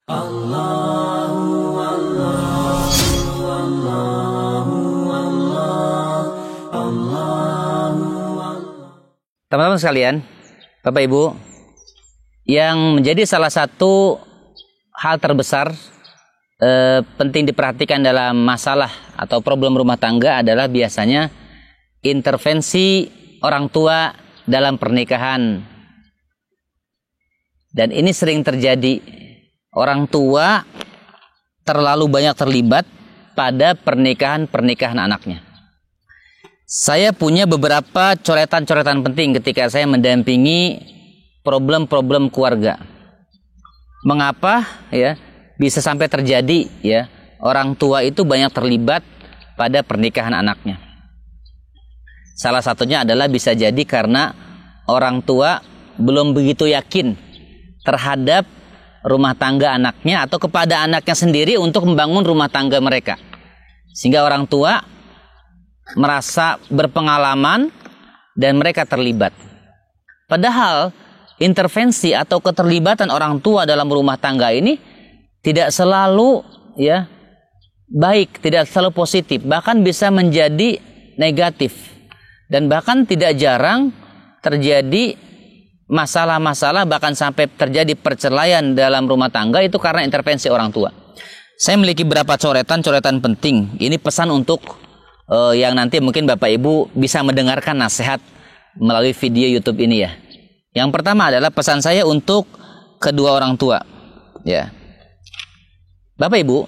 Teman-teman sekalian, Bapak Ibu, yang menjadi salah satu hal terbesar penting diperhatikan dalam masalah atau problem rumah tangga adalah biasanya intervensi orang tua dalam pernikahan. Dan ini sering terjadi. Orang tua terlalu banyak terlibat pada pernikahan anaknya. Saya punya beberapa coretan-coretan penting ketika saya mendampingi problem-problem keluarga. Mengapa ya bisa sampai terjadi ya orang tua itu banyak terlibat pada pernikahan anaknya? Salah satunya adalah bisa jadi karena orang tua belum begitu yakin terhadap rumah tangga anaknya atau kepada anaknya sendiri untuk membangun rumah tangga mereka. Sehingga orang tua merasa berpengalaman dan mereka terlibat. Padahal intervensi atau keterlibatan orang tua dalam rumah tangga ini tidak selalu ya baik, tidak selalu positif, bahkan bisa menjadi negatif. Dan bahkan tidak jarang terjadi masalah-masalah, bahkan sampai terjadi perceraian dalam rumah tangga itu karena intervensi orang tua. Saya memiliki beberapa coretan penting. Ini pesan untuk yang nanti mungkin Bapak Ibu bisa mendengarkan nasihat melalui video YouTube ini ya. Yang pertama adalah pesan saya untuk kedua orang tua. Ya, Bapak Ibu,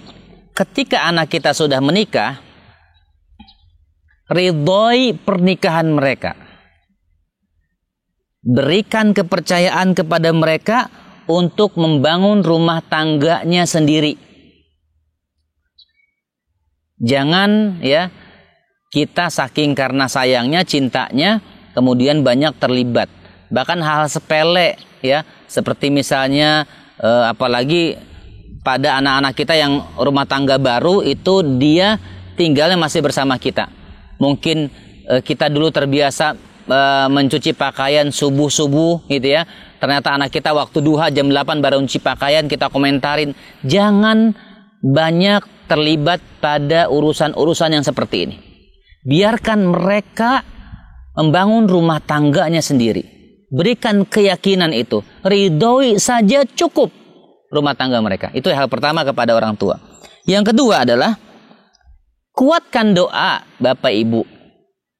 ketika anak kita sudah menikah, ridhoi pernikahan mereka. Berikan kepercayaan kepada mereka untuk membangun rumah tangganya sendiri. Jangan ya kita saking karena sayangnya, cintanya, kemudian banyak terlibat. Bahkan hal sepele ya, seperti misalnya apalagi pada anak-anak kita yang rumah tangga baru itu dia tinggalnya masih bersama kita. Mungkin kita dulu terbiasa mencuci pakaian subuh-subuh gitu ya. Ternyata anak kita waktu duha jam 8 baru mencuci pakaian, kita komentarin. Jangan banyak terlibat pada urusan-urusan yang seperti ini. Biarkan mereka membangun rumah tangganya sendiri. Berikan keyakinan itu. Ridhoi saja cukup rumah tangga mereka. Itu hal pertama kepada orang tua. Yang kedua adalah kuatkan doa Bapak Ibu.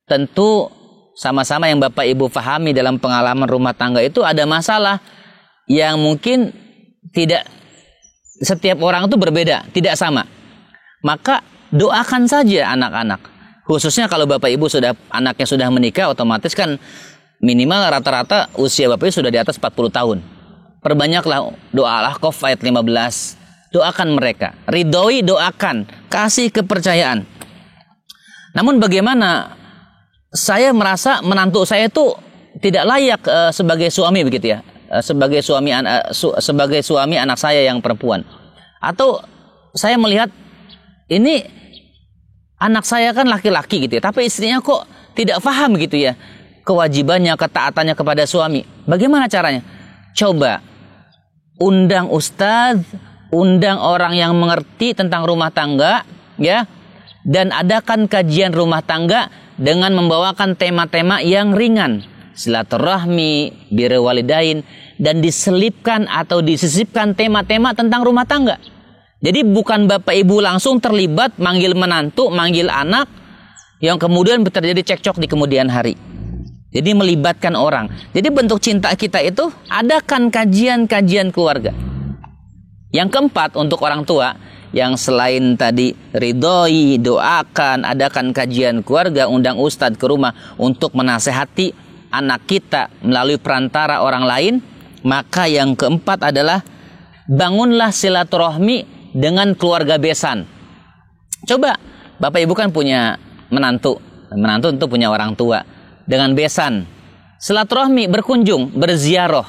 Tentu sama-sama yang Bapak Ibu pahami dalam pengalaman rumah tangga itu ada masalah yang mungkin tidak setiap orang itu berbeda, tidak sama. Maka doakan saja anak-anak. Khususnya kalau Bapak Ibu anaknya sudah menikah, otomatis kan minimal rata-rata usia Bapak Ibu sudah di atas 40 tahun. Perbanyaklah doa Al-Ahqaf ayat 15. Doakan mereka, ridhoi, doakan, kasih kepercayaan. Namun bagaimana saya merasa menantu saya itu tidak layak sebagai suami begitu ya, sebagai suami anak saya yang perempuan. Atau saya melihat ini anak saya kan laki-laki gitu ya, tapi istrinya kok tidak paham gitu ya kewajibannya, ketaatannya kepada suami. Bagaimana caranya? Coba undang ustadz, undang orang yang mengerti tentang rumah tangga ya, dan adakan kajian rumah tangga dengan membawakan tema-tema yang ringan, silaturahmi, birrul walidain, dan diselipkan atau disisipkan tema-tema tentang rumah tangga. Jadi bukan Bapak Ibu langsung terlibat manggil menantu, manggil anak yang kemudian terjadi cekcok di kemudian hari. Jadi melibatkan orang. Jadi bentuk cinta kita itu adakan kajian-kajian keluarga. Yang keempat untuk orang tua, yang selain tadi ridhoi, doakan, adakan kajian keluarga, undang ustadz ke rumah untuk menasehati anak kita melalui perantara orang lain, maka yang keempat adalah bangunlah silaturahmi dengan keluarga besan. Coba Bapak Ibu kan punya menantu tentu punya orang tua. Dengan besan, silaturahmi, berkunjung, berziarah.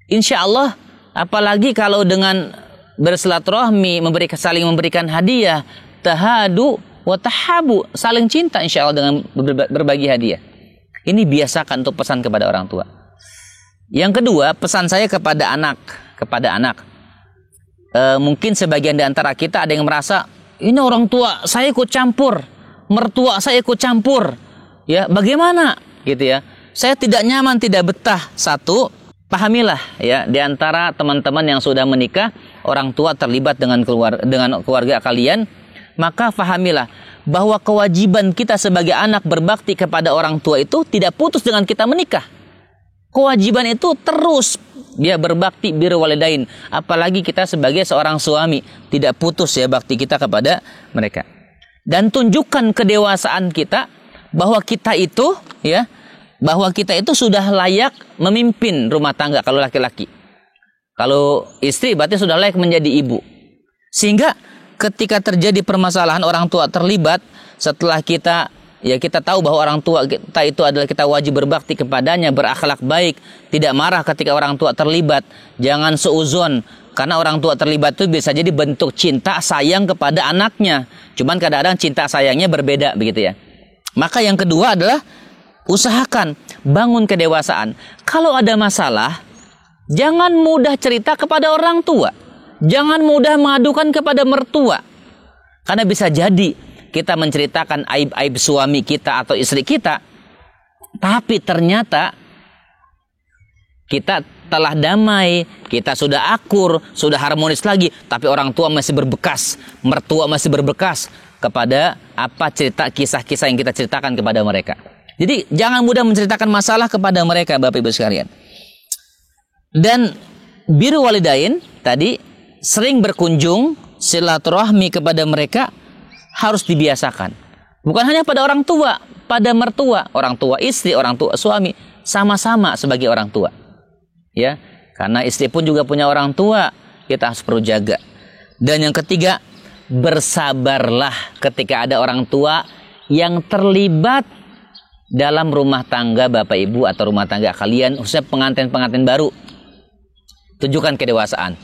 Insya Allah, apalagi kalau dengan bersilaturahmi, saling memberikan hadiah, tahadu wa tahabu, saling cinta insya Allah dengan berbagi hadiah. Ini biasakan untuk pesan kepada orang tua. Yang kedua, pesan saya kepada anak. mungkin sebagian di antara kita ada yang merasa ini orang tua saya ikut campur, mertua saya ikut campur, ya bagaimana gitu ya? Saya tidak nyaman, tidak betah. Satu, pahamilah ya, di antara teman-teman yang sudah menikah, orang tua terlibat dengan keluarga kalian, maka pahamilah bahwa kewajiban kita sebagai anak berbakti kepada orang tua itu tidak putus dengan kita menikah. Kewajiban itu terus dia berbakti birrul walidain, apalagi kita sebagai seorang suami tidak putus ya bakti kita kepada mereka. Dan tunjukkan kedewasaan kita bahwa kita itu sudah layak memimpin rumah tangga kalau laki-laki. Kalau istri berarti sudah layak menjadi ibu. Sehingga ketika terjadi permasalahan orang tua terlibat, setelah kita tahu bahwa orang tua kita itu adalah kita wajib berbakti kepadanya, berakhlak baik, tidak marah ketika orang tua terlibat, jangan suuzon, karena orang tua terlibat itu bisa jadi bentuk cinta sayang kepada anaknya. Cuman kadang-kadang cinta sayangnya berbeda begitu ya. Maka yang kedua adalah usahakan bangun kedewasaan. Kalau ada masalah, jangan mudah cerita kepada orang tua. Jangan mudah mengadukan kepada mertua. Karena bisa jadi kita menceritakan aib-aib suami kita atau istri kita, tapi ternyata kita telah damai, kita sudah akur, sudah harmonis lagi, tapi orang tua masih berbekas, mertua masih berbekas kepada apa cerita kisah-kisah yang kita ceritakan kepada mereka. Jadi jangan mudah menceritakan masalah kepada mereka, Bapak Ibu sekalian. Dan birrul walidain tadi, sering berkunjung, silaturahmi kepada mereka harus dibiasakan. Bukan hanya pada orang tua, pada mertua, orang tua istri, orang tua suami, sama-sama sebagai orang tua. Ya, karena istri pun juga punya orang tua, kita harus perlu jaga. Dan yang ketiga, bersabarlah ketika ada orang tua yang terlibat dalam rumah tangga Bapak Ibu atau rumah tangga kalian, khususnya pengantin-pengantin baru. Tunjukkan kedewasaan.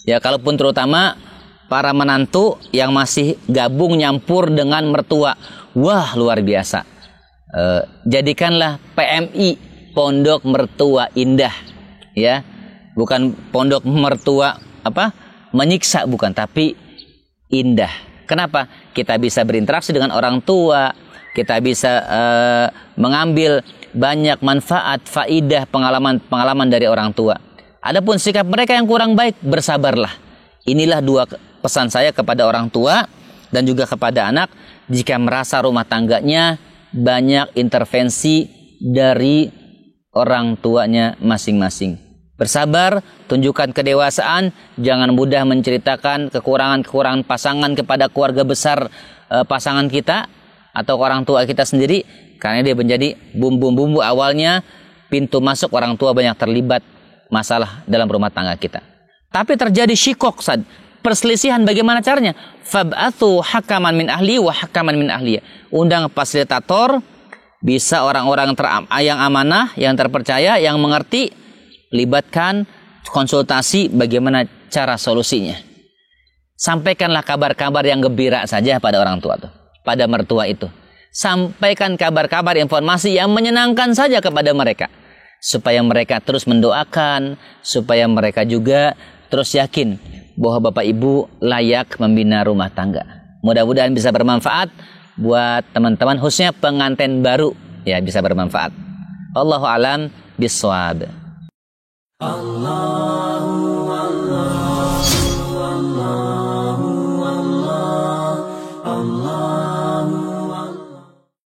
Ya, kalaupun terutama para menantu yang masih gabung nyampur dengan mertua, wah luar biasa. Jadikanlah PMI, Pondok Mertua Indah, ya, bukan pondok mertua menyiksa, bukan, tapi indah. Kenapa? Kita bisa berinteraksi dengan orang tua, kita bisa mengambil banyak manfaat, faidah, pengalaman dari orang tua. Adapun sikap mereka yang kurang baik, bersabarlah. Inilah dua pesan saya kepada orang tua dan juga kepada anak. Jika merasa rumah tangganya banyak intervensi dari orang tuanya masing-masing, bersabar, tunjukkan kedewasaan, jangan mudah menceritakan kekurangan-kekurangan pasangan kepada keluarga besar pasangan kita atau orang tua kita sendiri, karena dia menjadi bumbu-bumbu awalnya pintu masuk orang tua banyak terlibat masalah dalam rumah tangga kita. Tapi terjadi syikok, perselisihan, bagaimana caranya? Fab'athu hakaman min ahli wa hakaman min ahliya. Undang fasilitator, bisa orang-orang yang amanah, yang terpercaya, yang mengerti, libatkan konsultasi bagaimana cara solusinya. Sampaikanlah kabar-kabar yang gembira saja pada orang tua itu, pada mertua itu. Sampaikan kabar-kabar informasi yang menyenangkan saja kepada mereka, supaya mereka terus mendoakan, supaya mereka juga terus yakin bahwa Bapak Ibu layak membina rumah tangga. Mudah-mudahan bisa bermanfaat buat teman-teman, khususnya pengantin baru, ya, bisa bermanfaat. Allahu a'lam bishawab.